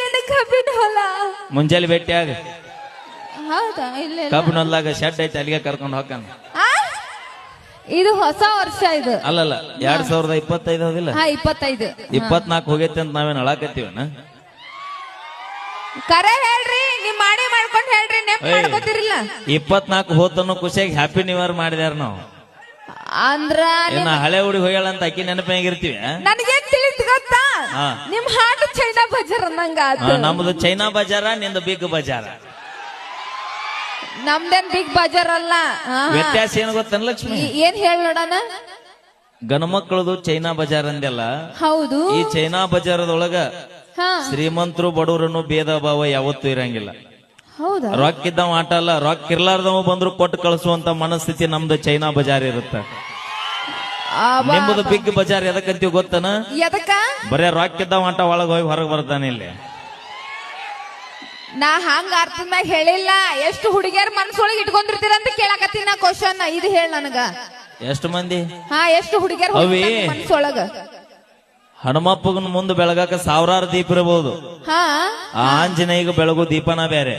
ನಿನ್ನ ಕಬ್ಬಿನ ಹೊಲ. ಮುಂಜಾನೆ ಭೇಟಿಯಾಗ ಹೌದಾ? ಇಲ್ಲ ಕಬ್ಬಿನ ಹೊಲ್ದಾಗ ಶೆಡ್ ಐತಿ, ಅಲ್ಲಿಗೆ ಕರ್ಕೊಂಡು ಹೋಗ್ತಾನ. ಇದು ಹೊಸ ವರ್ಷ ಇದು. ಅಲ್ಲಲ್ಲ 2025 ಹೋಗಿಲ್ಲ, 25. 24 ಹೋಗೈತಿ ಅಂತ ನಾವೇನ್ ಅಳಾಕತ್ತೀವನ? ಕರೆ ಹೇಳ್ರಿ, ನಿಮ್ ಮಾಡಿ ಮಾಡ್ಕೊಂಡ್ ಹೇಳ್ರಿ, ನೆಪ್ ಮಾಡ್ಕೋತಿರಿಲ್ಲ. 24 ಹೋತನ್ನು ಖುಷಿಯಾಗಿ ಹ್ಯಾಪಿ ನ್ಯೂ ಇಯರ್ ಮಾಡಿದ್ಯಾರ ನಾವು. ಅಂದ್ರ ಏನ ಹಳೆ ಹುಡಿ ಹೋಗ್ಯಾಳ ಅಂತ ಅಕ್ಕಿ ನೆನಪಾಗಿರ್ತೀವಿ. ನನಗೇನ್ ತಿಳಿದ್ ಗೊತ್ತಾ, ನಿಮ್ ಹಾಡು ಚೈನಾ ಬಜಾರ್ ಅನ್ನಂಗ. ನಮ್ದು ಚೈನಾ ಬಜಾರ, ನಿಂದು ಬಿಗ್ ಬಜಾರ. ನಮ್ದೇನ್ ಬಿಗ್ ಬಜಾರ್ ಅಲ್ಲ. ವ್ಯತ್ಯಾಸ ಏನು ಗೊತ್ತನ್ ಲಕ್ಷ್ಮಿ? ಏನ್ ಹೇಳ ನೋಡಣ. ಗಣಮಕ್ಕಳದು ಚೈನಾ ಬಜಾರ್ ಅಂದೆಲ್ಲ. ಹೌದು. ಈ ಚೈನಾ ಬಜಾರದೊಳಗ ಶ್ರೀಮಂತರು ಬಡವರನ್ನು ಭೇದ ಭಾವ ಯಾವತ್ತೂ ಇರಂಗಿಲ್ಲ. ಹೌದಾ? ರೊಕ್ಕ ಇದ್ದವ ಆಟ ಅಲ್ಲ, ರೊಕ್ಕ ಇರ್ಲಾರ್ದವ ಬಂದ್ರು ಕೊಟ್ಟು ಕಳಿಸುವಂತ ಮನಸ್ಥಿತಿ ನಮ್ದು ಚೈನಾ ಬಜಾರ್ ಇರುತ್ತೆ. ನಿಮ್ಮದು ಬಿಗ್ ಬಜಾರ್ ಎದಕ್ಕಂತೀವಿ ಗೊತ್ತನ? ಎದಕ್ಕ? ಬರೇ ರೊಕ್ಕ ಇದ್ದವ ಆಟ ಒಳಗ ಹೋಗಿ ಹೊರಗೆ ಬರ್ತಾನೆ ಇಲ್ಲಿ. ನಾ ಹಂಗ ಅರ್ಥದ ಮ್ಯಾಗ ಹೇಳಿಲ್ಲ. ಎಷ್ಟು ಹುಡುಗಿಯರ್ ಮನಸ್ಸೊಳಗೆ ಇಟ್ಕೊಂಡಿರ್ತೀರ ಅಂತ ಕೇಳಾಕತ್ತೀನಿ ನಾ ಕ್ವಶನ್. ಇದು ಹೇಳ ನನಗ. ಎಷ್ಟು ಮಂದಿ? ಎಷ್ಟು ಹುಡುಗಿಯರ್ ಮನಸ್ಸೊಳಗ? ಹನುಮಪ್ಪಗನ ಮುಂದೆ ಬೆಳಗಾಕ ಸಾವಿರಾರು ದೀಪ ಇರಬಹುದು. ಆಂಜನೇಯಗ ಬೆಳಗು ದೀಪನ ಬೇರೆ.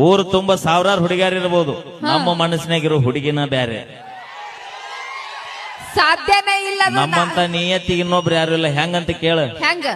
ಊರು ತುಂಬಾ ಸಾವಿರಾರು ಹುಡುಗಿಯರ್ ಇರಬಹುದು, ನಮ್ಮ ಮನಸ್ಸಿನಾಗಿರೋ ಹುಡುಗಿನ ಬೇರೆ. ಸಾಧ್ಯನೇ ಇಲ್ಲ. ನಮ್ಮಂತ ನಿಯತ್ತಿಗೆ ಇನ್ನೊಬ್ರು ಯಾರು ಇಲ್ಲ. ಹೆಂಗಂತ ಕೇಳ. ಹೆಂಗ?